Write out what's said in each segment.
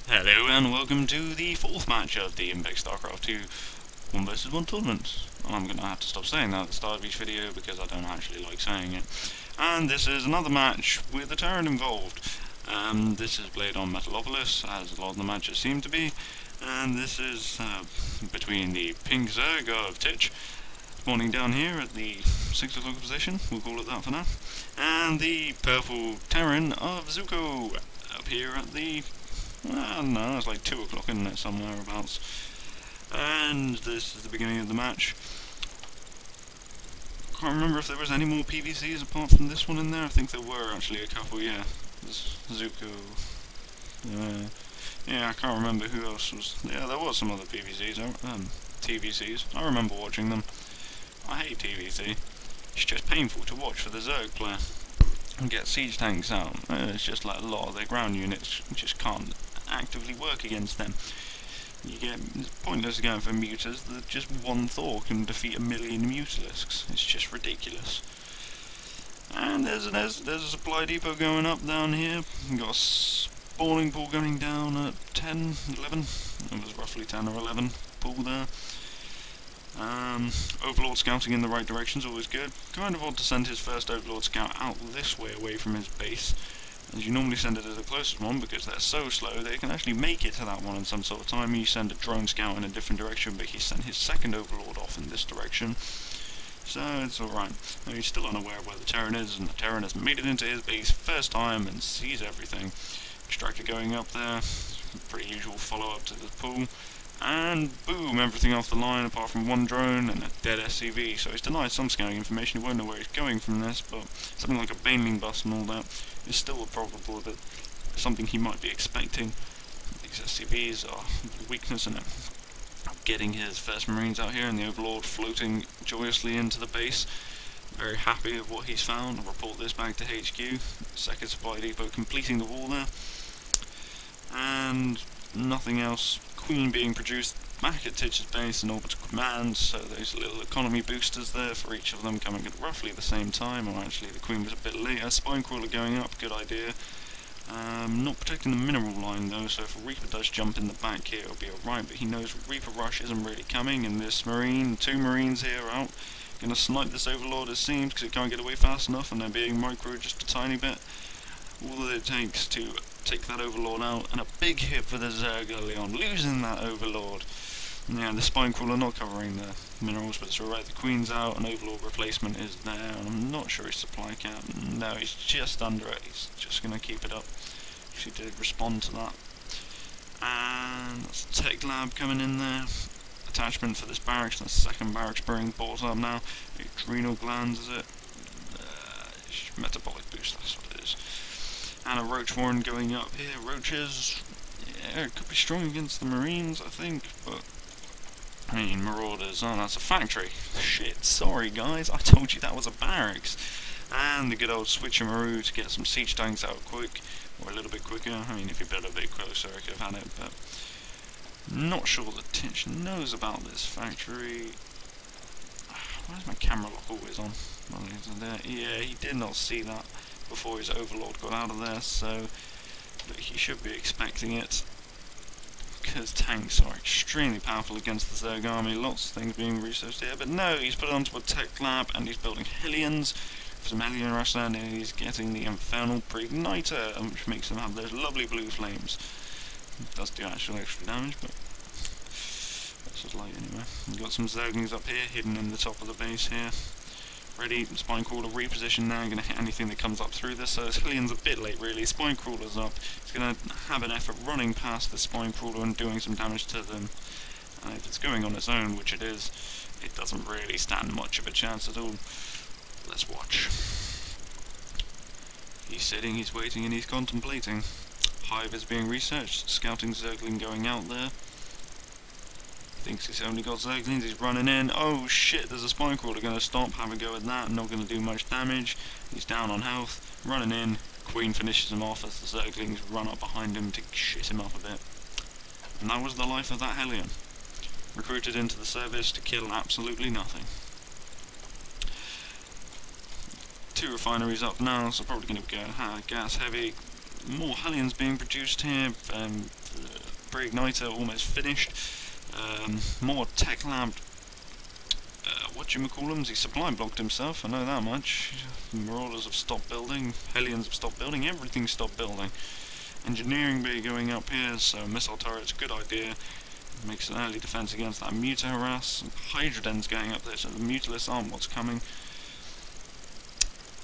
Hello and welcome to the fourth match of the Invex Starcraft 2 1 vs 1 tournament. I'm going to have to stop saying that at the start of each video because I don't actually like saying it. And this is another match with the Terran involved. This is played on Metalopolis, as a lot of the matches seem to be. And this is between the pink Zerg of Titch, spawning down here at the 6 o'clock position, we'll call it that for now. And the purple Terran of Zuko, up here at the... I don't know, it's like 2 o'clock, isn't it, somewhere abouts. And this is the beginning of the match. Can't remember if there was any more PVCs apart from this one in there. I think there were actually a couple, yeah. Zuko. Yeah, I can't remember who else was... Yeah, there was some other PVCs, TVCs. I remember watching them. I hate TVC. It's just painful to watch for the Zerg player. And get siege tanks out. It's just like a lot of their ground units just can't actively work against them. It's pointless going for mutas that just one Thor can defeat 1,000,000 mutalisks. It's just ridiculous. And there's a supply depot going up down here. We've got a spawning pool going down at 10, 11. It was roughly 10 or 11 pool there. Overlord scouting in the right direction is always good. Kind of odd to send his first Overlord scout out this way away from his base, as you normally send it as the closest one because they're so slow they can actually make it to that one in some sort of time. You send a drone scout in a different direction, but he sent his second Overlord off in this direction, so it's alright. He's still unaware of where the Terran is, and the Terran has made it into his base first time and sees everything. Extractor going up there, pretty usual follow up to the pool. And boom, everything off the line apart from one drone and a dead SCV. So he's denied some scouting information. He won't know where he's going from this, but something like a Baneling bus and all that is still a probable that something he might be expecting. These SCVs are a weakness in it. Getting his first Marines out here and the Overlord floating joyously into the base. Very happy with what he's found. I'll report this back to HQ. Second supply depot completing the wall there. And nothing else. Queen being produced back at Titch's base in orbital command, so those little economy boosters there for each of them coming at roughly the same time, or actually the Queen was a bit later. Spine crawler going up, good idea. Not protecting the mineral line though, so if a Reaper does jump in the back here it'll be alright, but he knows Reaper rush isn't really coming, and this Marine, 2 Marines here out, gonna snipe this Overlord it seems, because it can't get away fast enough and they're being micro just a tiny bit. All that it takes to take that Overlord out, and a big hit for the Zerg early on, losing that Overlord. Yeah, the Spine Crawler not covering the minerals, but it's alright. The Queen's out, and Overlord replacement is there, and I'm not sure his supply cap. No, he's just under it. He's just going to keep it up. He did respond to that. And that's a tech lab coming in there. Attachment for this barracks. The second barracks being bought up now. Adrenal glands, is it? Metabolic boost, that's what it is. And a roach warren going up here. Roaches, yeah, it could be strong against the Marines, I think, but I mean, Marauders, oh, that's a factory. Shit, sorry guys, I told you that was a barracks. And the good old switcheroo to get some siege tanks out quick, or a little bit quicker. I mean, if you build a bit closer, I could have had it, but not sure that Titch knows about this factory. Why is my camera lock always on? Well, yeah, he did not see that before his Overlord got out of there, so he should be expecting it, because tanks are extremely powerful against the Zerg army. Lots of things being researched here, but no, he's put it onto a tech lab and he's building Hellions for some Hellion rush land, and he's getting the Infernal Preigniter, which makes them have those lovely blue flames. It does do actual extra damage, but that's just light anyway. We've got some Zerglings up here, hidden in the top of the base here. Ready, Spine Crawler reposition now, going to hit anything that comes up through this, so this Hellion's a bit late really. Spine Crawler's up, it's going to have an effort running past the Spine Crawler and doing some damage to them. And if it's going on its own, which it is, it doesn't really stand much of a chance at all. Let's watch. He's sitting, he's waiting, and he's contemplating. Hive is being researched, scouting Zergling going out there. Thinks he's only got Zerglings, he's running in. Oh shit, there's a Spine Crawler going to stop, have a go at that, not going to do much damage. He's down on health, running in. Queen finishes him off as the Zerglings run up behind him to shit him up a bit. And that was the life of that Hellion. Recruited into the service to kill absolutely nothing. 2 refineries up now, so probably going to go gas heavy. More Hellions being produced here. pre-igniter almost finished. More tech lab, whatchamacallums, he supply blocked himself, I know that much. Marauders have stopped building, Hellions have stopped building, everything's stopped building. Engineering bay going up here, so missile turrets, good idea. Makes an early defense against that Muta harass. Hydroden's going up there, so the Mutalists aren't what's coming.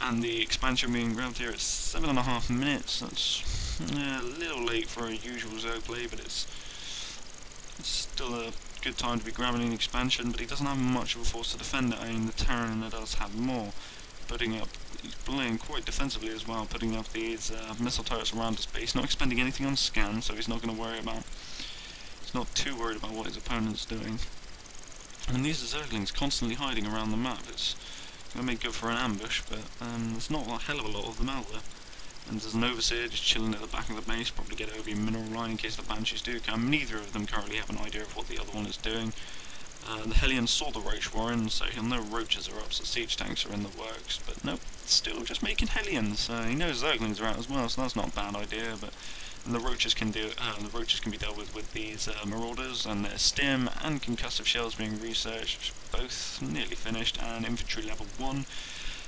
And the expansion being grabbed here at 7.5 minutes. That's a little late for a usual Zerg play, but it's still a good time to be grabbing an expansion. But he doesn't have much of a force to defend it. I mean, the Terran does have more. He's playing quite defensively as well, putting up these missile turrets around his base, not expending anything on scan, so he's not going to worry about. He's not too worried about what his opponent's doing. And these are Zerglings constantly hiding around the map. It's going to make good for an ambush, but there's not a hell of a lot of them out there. And there's an Overseer just chilling at the back of the base, probably get over your mineral line in case the Banshees do come. Neither of them currently have an idea of what the other one is doing. The Hellion saw the Roach Warren, so he'll know Roaches are up, so siege tanks are in the works, but nope, still just making Hellions. He knows Zerglings are out as well, so that's not a bad idea, but the Roaches can be dealt with these Marauders, and their Stim and Concussive Shells being researched, both nearly finished, and Infantry level 1.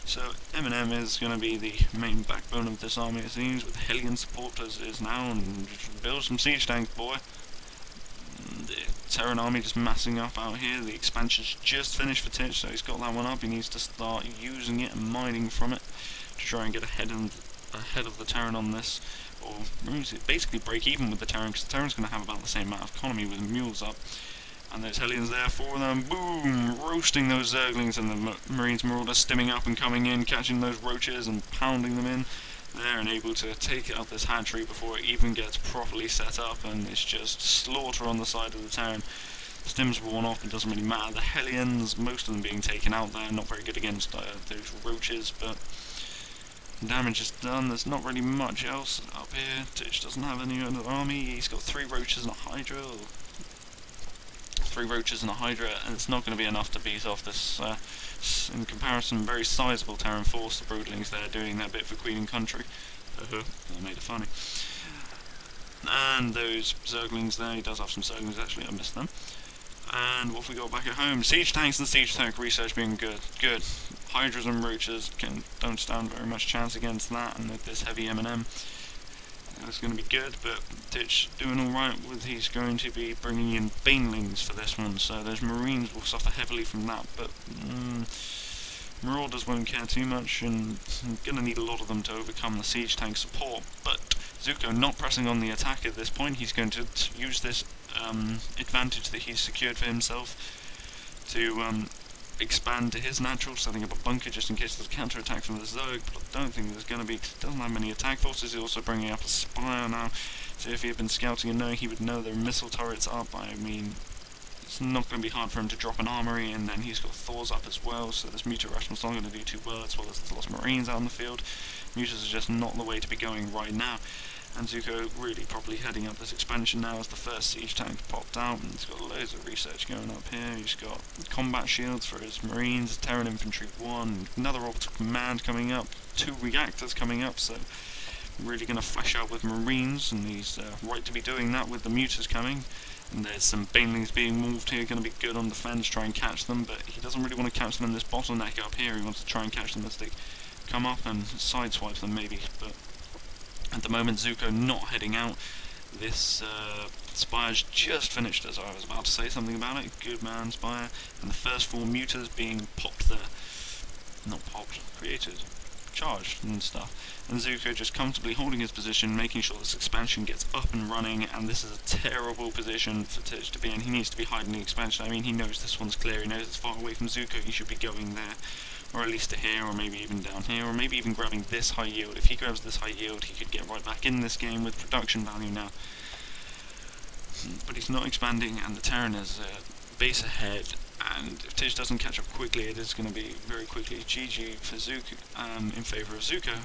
So M&M is going to be the main backbone of this army, it seems, with Hellion support as it is now, and build some siege tanks, boy. The Terran army just massing up out here. The expansion's just finished for Titch, so he's got that one up. He needs to start using it and mining from it to try and get ahead of the Terran on this, or basically break even with the Terran, because the Terran's going to have about the same amount of economy with mules up. And those Hellions there for them, boom, roasting those Zerglings, and the Marines Marauders stimming up and coming in, catching those Roaches and pounding them in there, and able to take out this hatchery before it even gets properly set up, and it's just slaughter on the side of the Terran. Stim's worn off, it doesn't really matter. The Hellions, most of them being taken out there, not very good against those Roaches, but damage is done. There's not really much else up here. Titch doesn't have any other army. He's got 3 Roaches and a Hydra. 3 Roaches and a Hydra, and it's not going to be enough to beat off this, in comparison, very sizable Terran force. The Broodlings there doing their bit for Queen and Country. I made it funny. And those Zerglings there, he does have some Zerglings actually, I missed them. And what have we got back at home? Siege tanks and siege tank research being good. Good. Hydras and Roaches don't stand very much chance against that, and with this heavy M&M, it's going to be good. But Titch doing alright with, he's going to be bringing in Banelings for this one, so those Marines will suffer heavily from that, but Marauders won't care too much, and I'm going to need a lot of them to overcome the siege tank support. But Zuko not pressing on the attack at this point. He's going to use this advantage that he's secured for himself to expand to his natural, setting up a bunker just in case there's a counter-attack from the Zerg, but I don't think there's going to be, doesn't have many attack forces. He's also bringing up a Spire now, so if he had been scouting and knowing, he would know there are missile turrets up. I mean, it's not going to be hard for him to drop an armory, and then he's got Thors up as well, so this Muta Rushman's not going to do too well, as well as the lost Marines out in the field. Mutas are just not the way to be going right now. And Zuko really properly heading up this expansion now as the first siege tank popped out, and he's got loads of research going up here. He's got combat shields for his Marines, Terran Infantry 1, another orbital command coming up, 2 reactors coming up, so really going to flesh out with Marines, and he's right to be doing that with the Mutas coming. And there's some Banelings being moved here, going to be good on defense, try and catch them, but he doesn't really want to catch them in this bottleneck up here. He wants to try and catch them as they come up and sideswipe them maybe, but at the moment Zuko not heading out. This Spire's just finished, as I was about to say something about it. Good man, Spire. And the first 4 Mutas being popped there. Not popped, created, charged and stuff. And Zuko just comfortably holding his position, making sure this expansion gets up and running, and this is a terrible position for Titch to be in. He needs to be hiding the expansion. I mean, he knows this one's clear, he knows it's far away from Zuko, he should be going there. Or at least to here, or maybe even down here, or maybe even grabbing this high yield. If he grabs this high yield, he could get right back in this game with production value now. But he's not expanding, and the Terran is base ahead, and if Titch doesn't catch up quickly, it is going to be very quickly GG for Zuko, in favour of Zuko.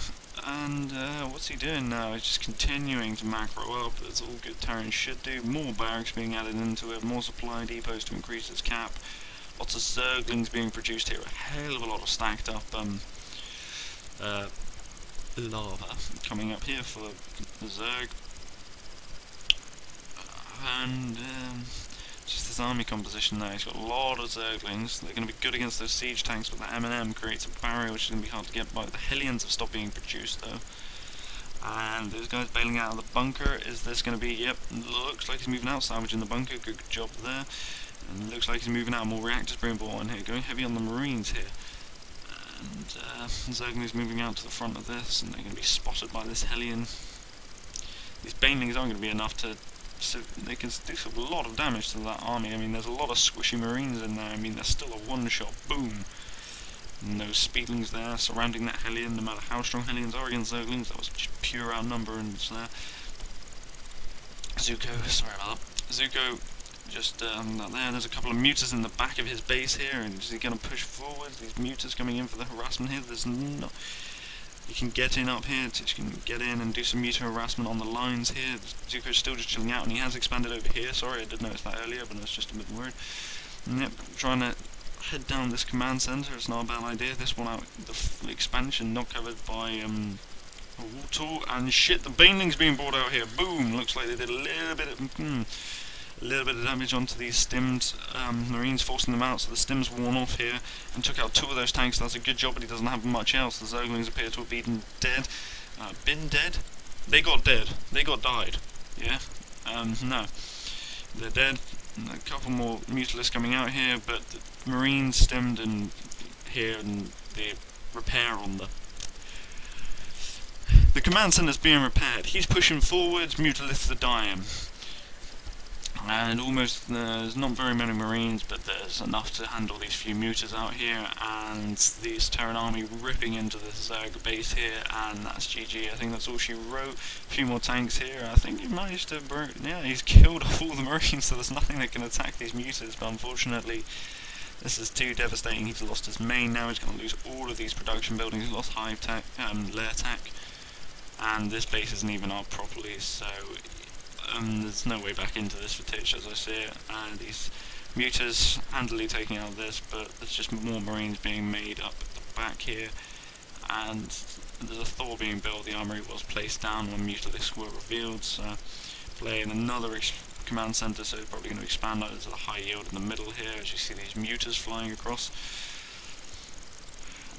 And what's he doing now? He's just continuing to macro up, as all good Terrans should do. More barracks being added into it, more supply depots to increase its cap. Lots of Zerglings being produced here, a hell of a lot of stacked up lava coming up here for the Zerg. and just his army composition there. He's got a lot of Zerglings. They're going to be good against those siege tanks, but that M&M creates a barrier which is going to be hard to get by. The Hellions have stopped being produced though. And those guys bailing out of the bunker. Is this going to be, yep, looks like he's moving out, salvaging the bunker, good job there. And looks like he's moving out, more reactors being brought on here, going heavy on the Marines here. And Zergling's moving out to the front of this, and they're going to be spotted by this Hellion. These banelings aren't going to be enough to, so they can do a lot of damage to that army. I mean, there's a lot of squishy Marines in there. I mean, there's still a one-shot boom. And those speedlings there surrounding that Hellion, no matter how strong Hellions are against Zerglings, that was just pure outnumberance there. Zuko, sorry about that. Zuko, just there's a couple of mutas in the back of his base here, and is he going to push forward? These mutas coming in for the harassment here. There's no. You can get in up here, Titch can get in and do some muta harassment on the lines here. Zuko's still just chilling out, and he has expanded over here. Sorry, I did notice that earlier, but I was just a bit worried. And yep, trying to head down this command centre. It's not a bad idea. This one out, the expansion not covered by a wall tool, and shit, the banelings being brought out here. Boom! Looks like they did a little bit of damage onto these stimmed Marines, forcing them out. So the stim's worn off here and took out 2 of those tanks. That's a good job, but he doesn't have much else. The Zerglings appear to have been dead. Been dead? They got dead. They got died. Yeah. No. They're dead. A couple more mutalisks coming out here, but the Marines stemmed and here, and the repair on the command center's being repaired. He's pushing forwards, mutalisks are dying. And almost, there's not very many Marines, but there's enough to handle these few mutas out here, and this Terran army ripping into the Zerg base here, and that's GG. I think that's all she wrote. A few more tanks here. I think he managed to, yeah, he's killed off all the Marines, so there's nothing that can attack these mutas, but unfortunately, this is too devastating. He's lost his main now, he's going to lose all of these production buildings. He's lost hive tech, lair tech, and this base isn't even up properly, so there's no way back into this for Titch as I see it. These mutas handily taking out this, but there's just more Marines being made up at the back here, and there's a Thor being built. The armory was placed down when mutalisks were revealed, so playing another command centre, so probably going to expand out into the high yield in the middle here as you see these mutas flying across.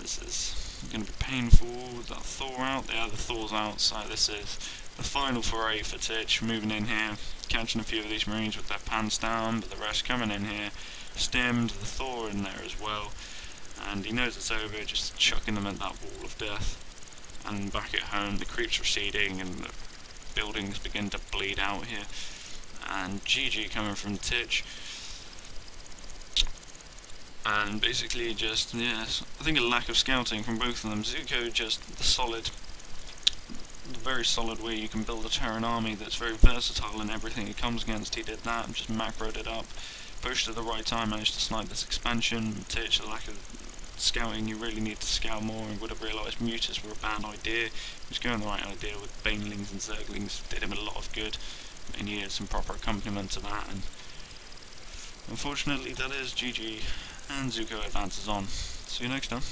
This is going to be painful. With that Thor out there, the Thor's out, so this is the final foray for Titch, moving in here, catching a few of these Marines with their pants down, but the rest coming in here, stemmed, the Thor in there as well, and he knows it's over, just chucking them at that wall of death. And back at home, the creeps receding and the buildings begin to bleed out here, and GG coming from Titch. And basically just, yes, I think a lack of scouting from both of them. Zuko just the very solid way you can build a Terran army that's very versatile in everything it comes against. He did that and just macroed it up, pushed at the right time, managed to snipe this expansion. Titch, the lack of scouting, you really need to scout more, and would have realised mutas were a bad idea. He was going the right idea with banelings and Zerglings, did him a lot of good. He needed some proper accompaniment to that, and unfortunately that is GG, and Zuko advances on. See you next time.